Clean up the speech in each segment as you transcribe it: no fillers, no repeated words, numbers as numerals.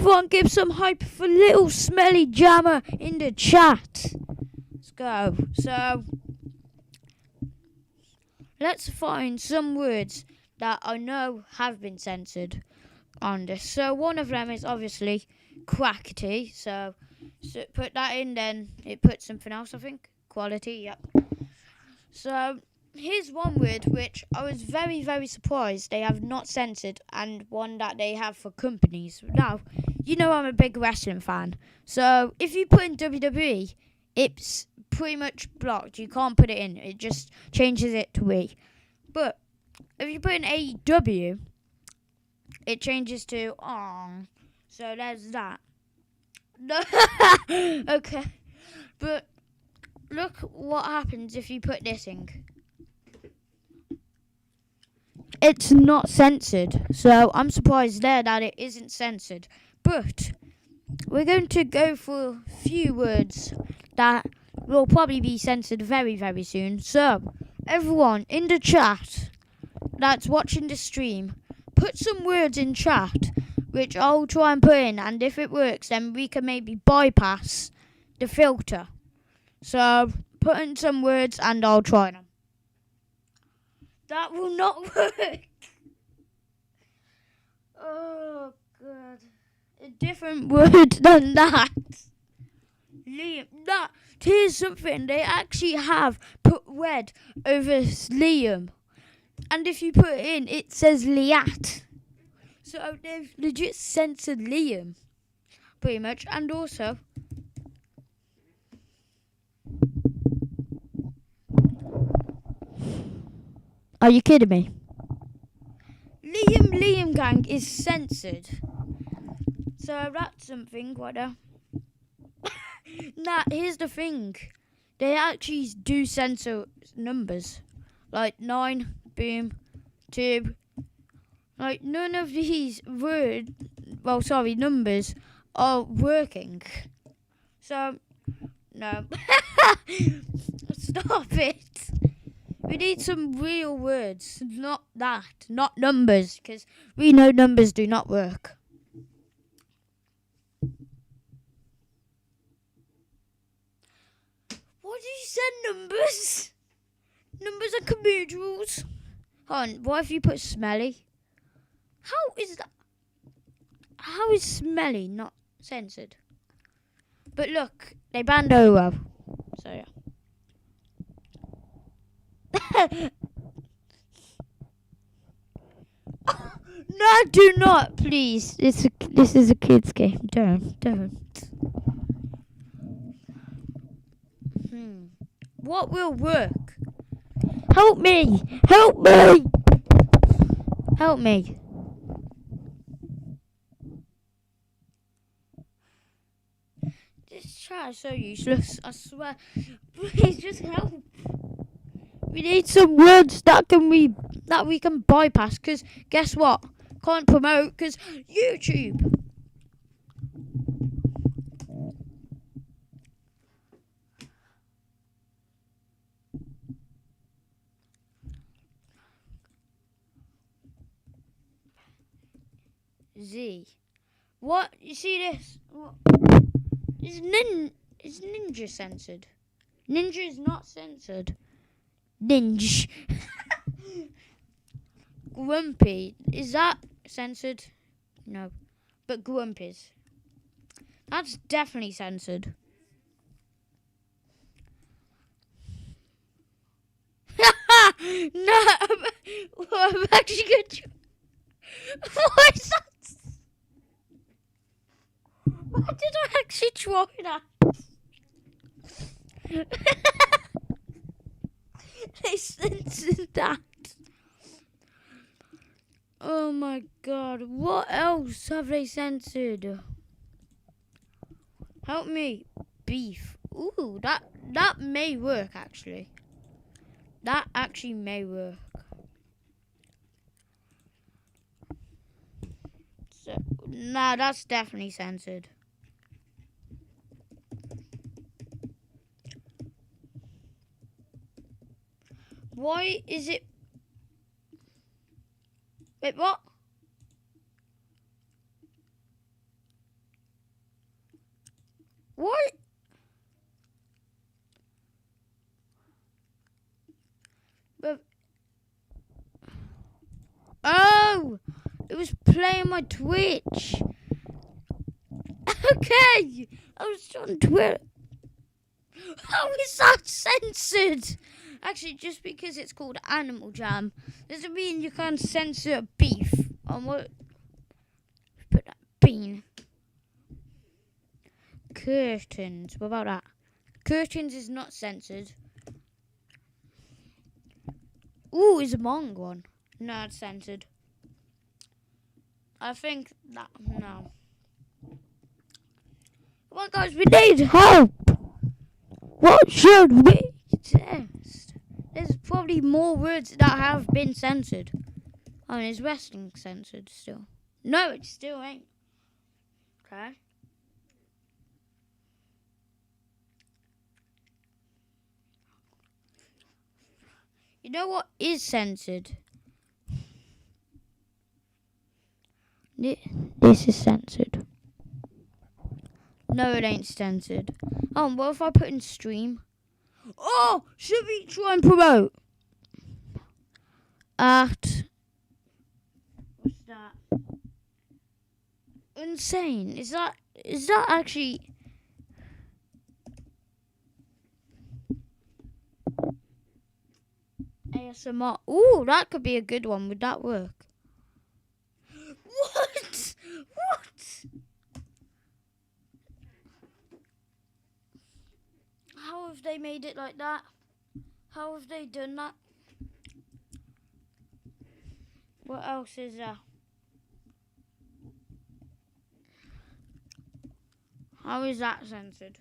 Everyone give some hype for little smelly jammer in the chat. Let's go. So, let's find some words that I know have been censored on this. So, one of them is obviously quackity. So put that in, then it puts something else, I think. Quality, yep. So, here's one word which I was very, very surprised they have not censored, and one that they have for companies. Now, you know I'm a big wrestling fan. So, if you put in WWE, it's pretty much blocked. You can't put it in. It just changes it to we. But, if you put in AEW, it changes to on. So, there's that. Okay. But, look what happens if you put this in. It's not censored, so I'm surprised there that it isn't censored. But we're going to go for a few words that will probably be censored very, very soon. So, everyone in the chat that's watching the stream, put some words in chat, which I'll try and put in, and if it works, then we can maybe bypass the filter. So, put in some words and I'll try them. That will not work. Oh, God. A different word than that. Liam. Here's something. They actually have put red over Liam. And if you put it in, it says Liat. So they've legit censored Liam. Pretty much. And also, are you kidding me? Liam Gang is censored. So that's something right there. Nah, here's the thing. They actually do censor numbers. Like 9, boom, 2. Like none of these numbers are working. So, no. Stop it. We need some real words, not numbers, because we know numbers do not work. Why do you say numbers? Numbers are communals. Hold on, what if you put smelly? How is that? How is smelly not censored? But look, they banned over. So yeah. No, do not, please. This is a kid's game. Don't. What will work? Help me! Help me! Help me! This chat is so useless. I swear. Please just help. We need some words that we can bypass, because guess what? Can't promote because YouTube. Z. What? You see this? What? Is Ninja censored? Ninja is not censored. Ninja. Grumpy. Is that censored? No. But Grumpy's. That's definitely censored. No. I'm actually going to... What is that? Why did I actually try that? They censored that. Oh my god. What else have they censored? Help me. Beef. Ooh, that may work actually. That actually may work. So, nah, that's definitely censored. Why is it... Wait, what? What? But oh, it was playing my Twitch. Okay, I was on Twitter. How is that censored? Actually, just because it's called Animal Jam doesn't mean you can't censor beef. On what? Put that bean. Curtains. What about that? Curtains is not censored. Ooh, is a Mong one. No, it's censored. I think that no. Come on, guys, we need help. What should we test? There's probably more words that have been censored. I mean, is wrestling censored still? No, it still ain't. Okay. You know what is censored? This is censored. No, it ain't censored. Oh, what if I put in stream? Oh, should we try and promote? What's that? Insane. Is that actually ASMR? Ooh, that could be a good one. Would that work? What? What? How have they made it like that? How have they done that? What else is there? How is that censored?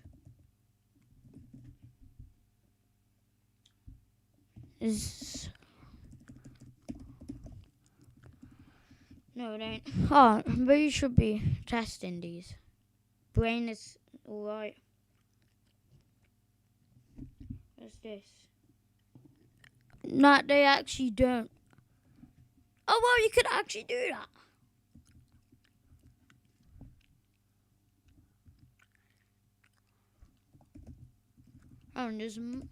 No, it ain't. Oh, but you should be testing these. Brain is alright. What's this? No, they actually don't. Oh, well, you could actually do that. Oh, and there's... You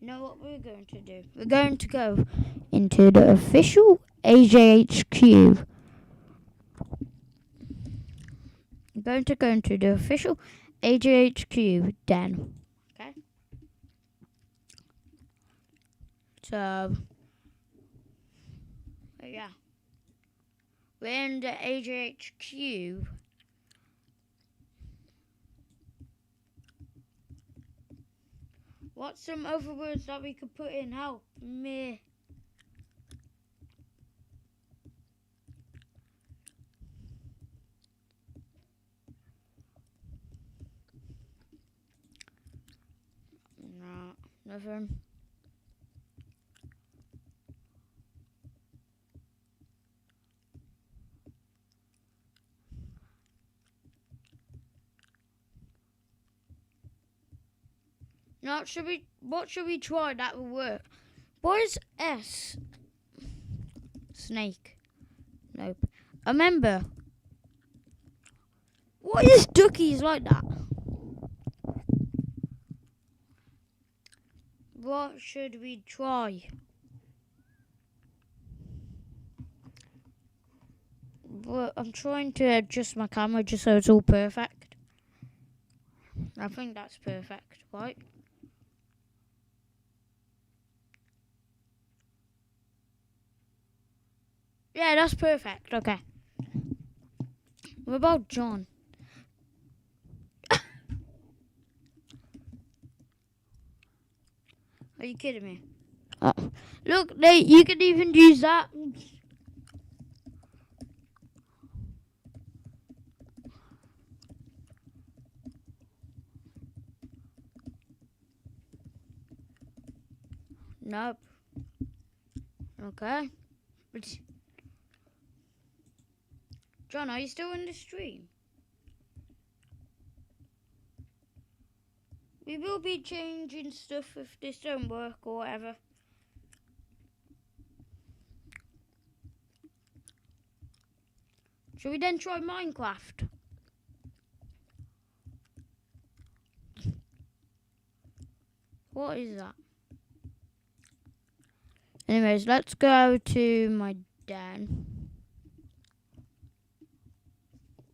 know what we're going to do? We're going to go into the official AJHQ. I'm going to go into the official AJHQ den. Okay? So... yeah. We're in the AJHQ. What's some other words that we could put in? Help me. No, nothing. No, what should we try that will work? What is S? Snake. Nope. Remember. What is duckies like that? What should we try? Well, I'm trying to adjust my camera just so it's all perfect. I think that's perfect, right? Yeah, that's perfect. Okay. What about John? Are you kidding me? Look, you can even use that. Nope. Okay. But John, are you still in the stream? We will be changing stuff if this don't work or whatever. Shall we then try Minecraft? What is that? Anyways, let's go to my den.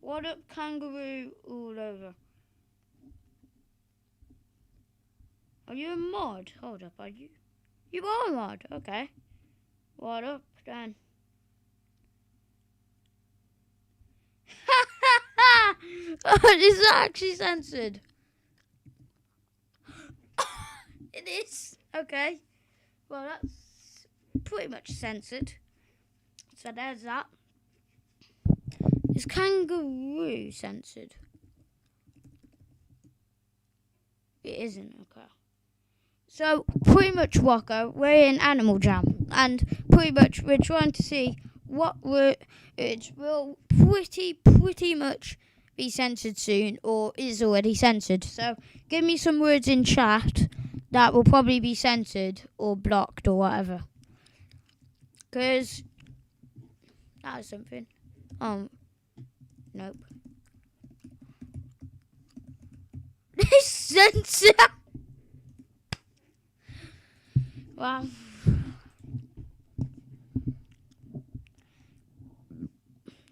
What up, kangaroo all over? Are you a mod? Hold up, are you? You are a mod, okay. What up, then? Oh, this is actually censored. It is, okay. Well, that's pretty much censored. So there's that. Is kangaroo censored? It isn't, okay. So, pretty much, Waka, we're in Animal Jam. And pretty much, we're trying to see what words will pretty much be censored soon or is already censored. So, give me some words in chat that will probably be censored or blocked or whatever. Because that is something. Nope. This censor. Wow.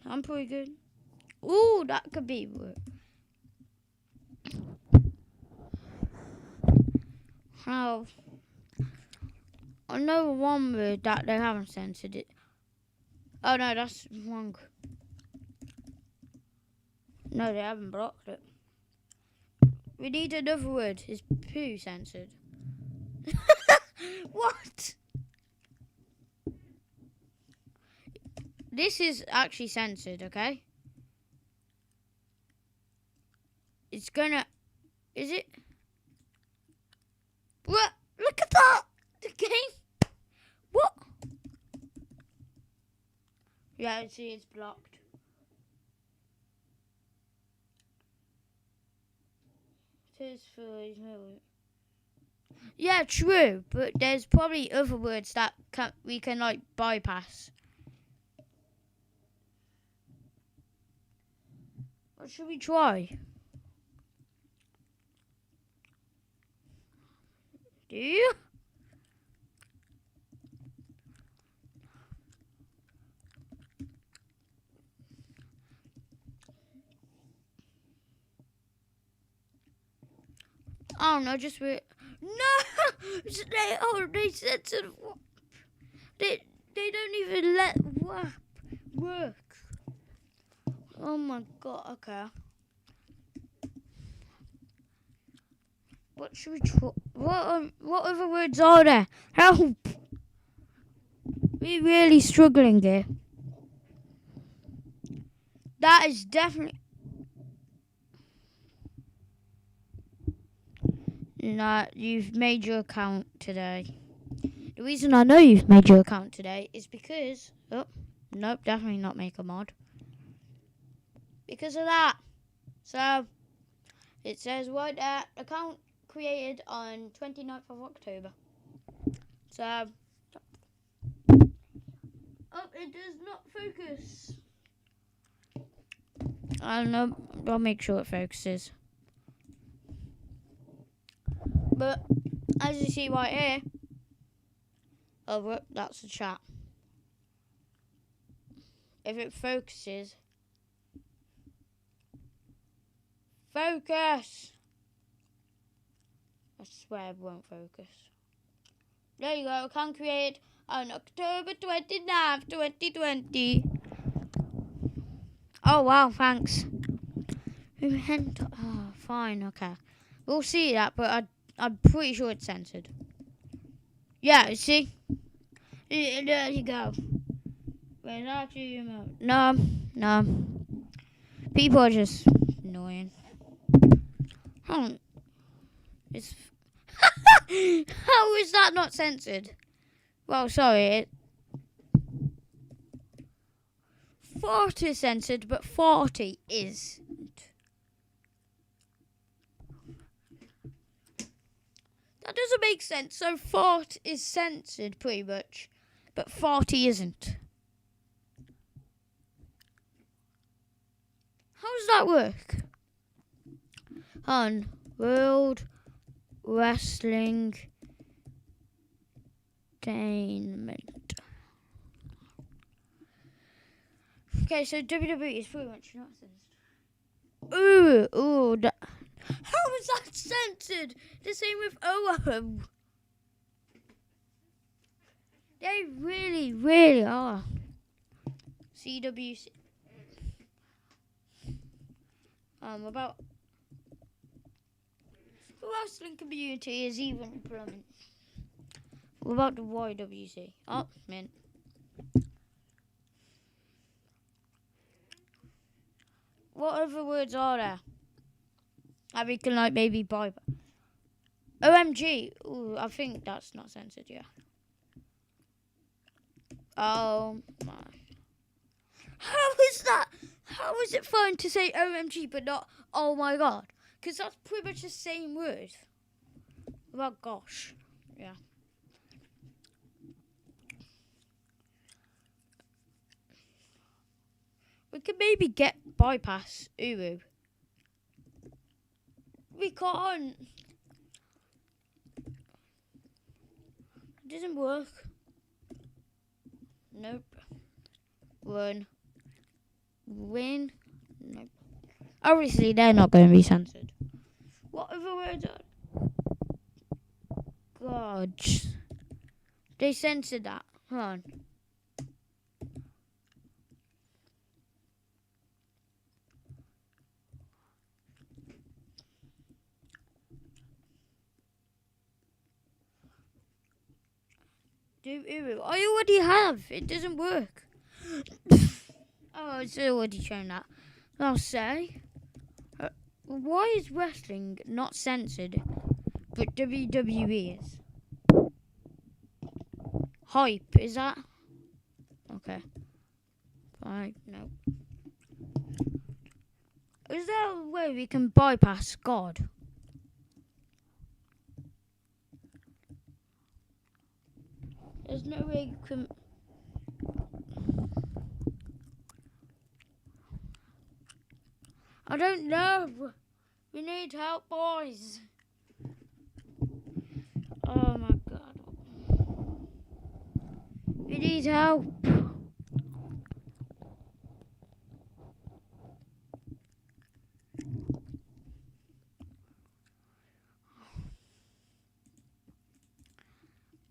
I'm pretty good. Ooh, that could be work. How? I know one word that they haven't censored it. Oh no, that's wrong. No, they haven't blocked it. We need another word. Is poo censored? What? This is actually censored, okay? It's gonna... Is it? What? Look at that! The game? What? Yeah, I see it's blocked. It is for... Yeah, true, but there's probably other words that we can like bypass. What should we try? Do you? Oh no, just wait. No, they censored. They don't even let work. Oh my god. Okay. What should we try? What other words are there? Help! We're really struggling here. That is definitely. Nah, you've made your account today. The reason I know you've made your account today is because... Oh, nope, definitely not make a mod. Because of that. So, it says right there, account created on 29th of October. So... Oh, it does not focus. I don't know. I'll make sure it focuses. But, as you see right here... Oh, look, that's the chat. If it focuses... Focus! I swear it won't focus. There you go. Account created on October 29th, 2020. Oh, wow, thanks. Oh, fine, okay. We'll see that, but I'm pretty sure it's censored. Yeah, you see? There you go. No. People are just annoying. It's... How is that not censored? Well, sorry. Fart is censored, but 40 isn't. That doesn't make sense. So fart is censored pretty much, but 40 isn't. How does that work? On world wrestling entertainment. Okay, so WWE is pretty much not censored. Ooh, how is that censored? The same with OO. They really, really are. CWC. About the wrestling community is even plumbing. What about the YWC? Oh, man. What other words are there? That we can maybe buy. OMG. Ooh, I think that's not censored, yeah. Oh my. How is that? How is it fine to say OMG but not oh my god? Because that's pretty much the same word. Well, gosh. Yeah. We could maybe get bypass Uru. We can't. It doesn't work. Nope. Win. Nope. Obviously, they're not going to be censored. What other words are? God. They censored that. Hold on. Do Uru. I already have. It doesn't work. Oh, it's already shown that. I'll say. Why is wrestling not censored, but WWE is? Hype, is that? Okay. Fine, no. Is there a way we can bypass God? There's no way you can... I don't know. We need help, boys. Oh my god. We need help.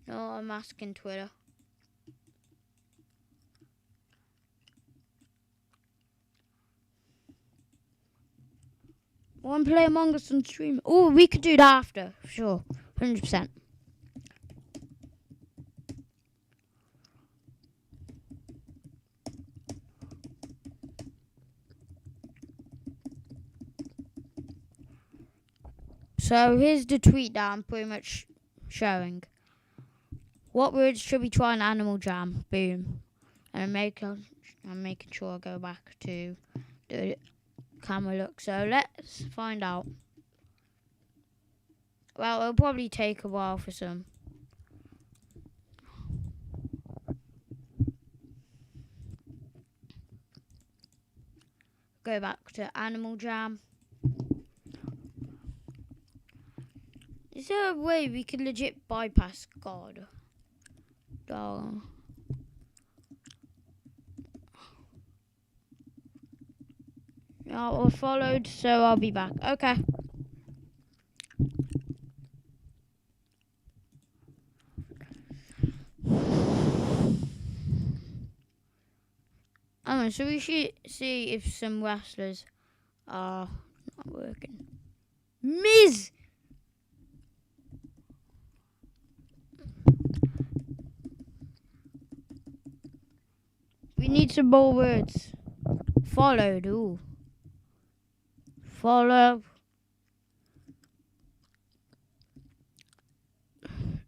No, I'm asking Twitter. Want to play Among Us on stream? Oh, we could do that after, for sure. 100%. So here's the tweet that I'm pretty much showing. What words should we try in Animal Jam? Boom. And I'm making sure I go back to the camera look. So let's find out. Well, it'll probably take a while for some. Go back to Animal Jam. Is there a way we can legit bypass God? Oh. Yeah, we're followed, so I'll be back. Okay. So we should see if some wrestlers are not working. Miz! We need some more words. Followed, ooh. Follow.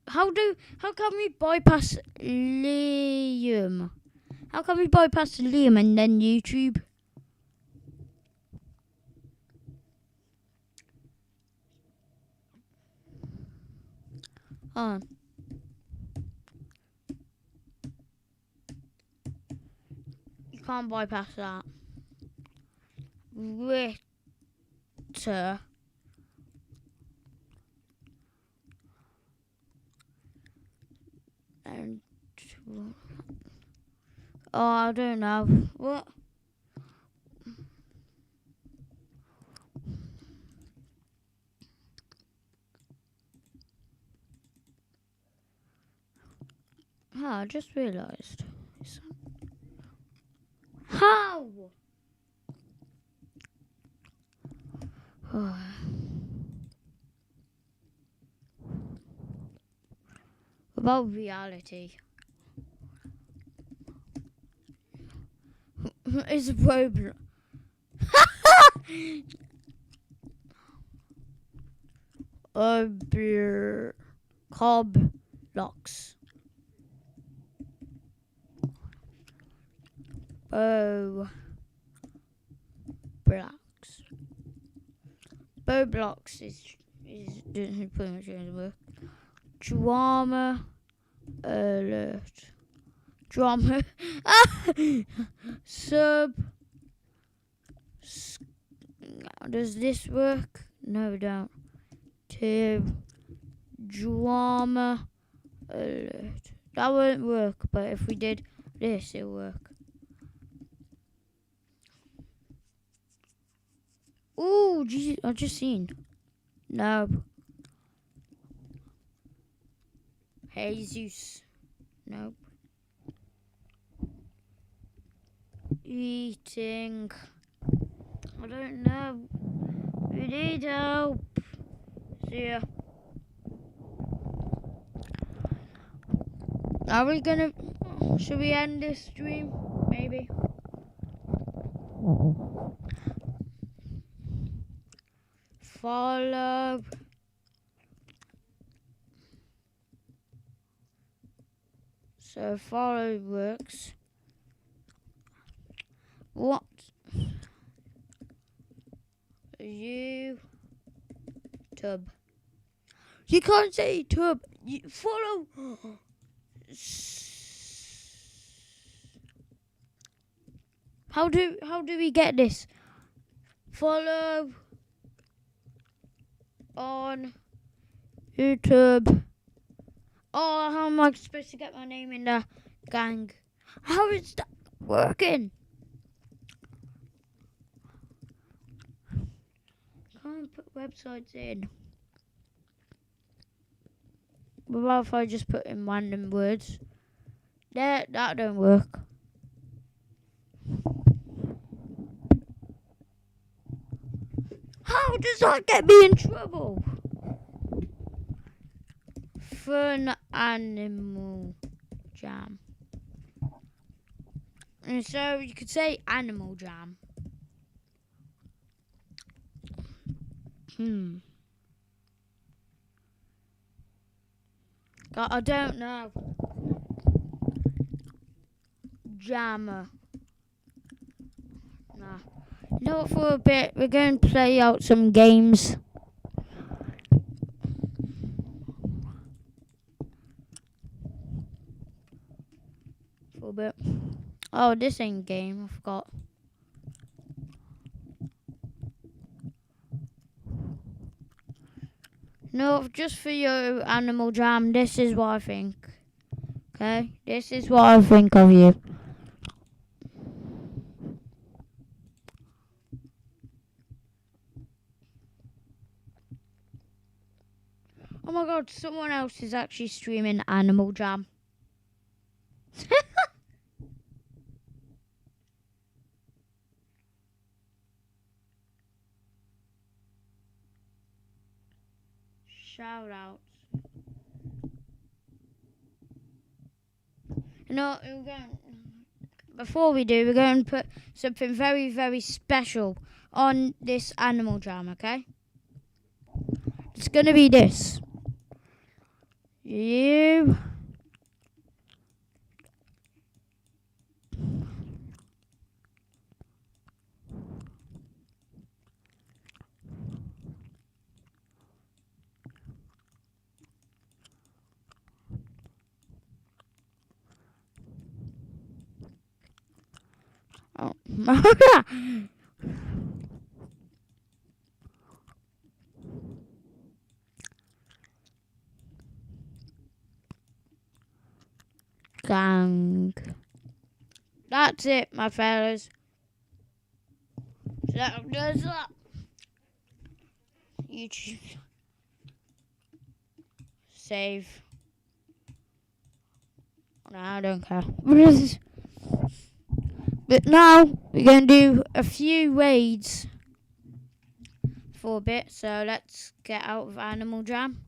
How can we bypass Liam? How can we bypass Liam and then YouTube? Oh. You can't bypass that. Ritter. And I don't know. What? I just realised. How? About reality. It's a problem. Cob locks. Oh, blocks. Blocks is pretty much going to work. Drama alert. Drama. Sub. Does this work? No, we don't. Drama alert. That won't work, but if we did this, it'll work. Ooh, geez, I just seen. No. Jesus. Nope. Eating. I don't know. We need help. See ya. Are we gonna... Should we end this stream? Maybe. Follow. So follow works. What? YouTube. You can't say tub. You follow. How do we get this? Follow on YouTube. Oh, how am I supposed to get my name in the gang? How is that working? Can't put websites in. What about if I just put in random words? That don't work. How does that get me in trouble? Fun animal jam. And so you could say animal jam. I don't know. Jammer. Nah. You know what, for a bit, we're going to play out some games. For a bit. Oh, this ain't game, I forgot. No, just for you, Animal Jam, this is what I think. Okay? This is what I think of you. Oh my god, someone else is actually streaming Animal Jam. Shout outs. No, before we do, we're going to put something very, very special on this Animal Jam, okay? It's going to be this. You... Oh. gang. That's it, my fellas. So that does that. YouTube. Save. No, I don't care. But now we're going to do a few raids for a bit. So let's get out of Animal Jam.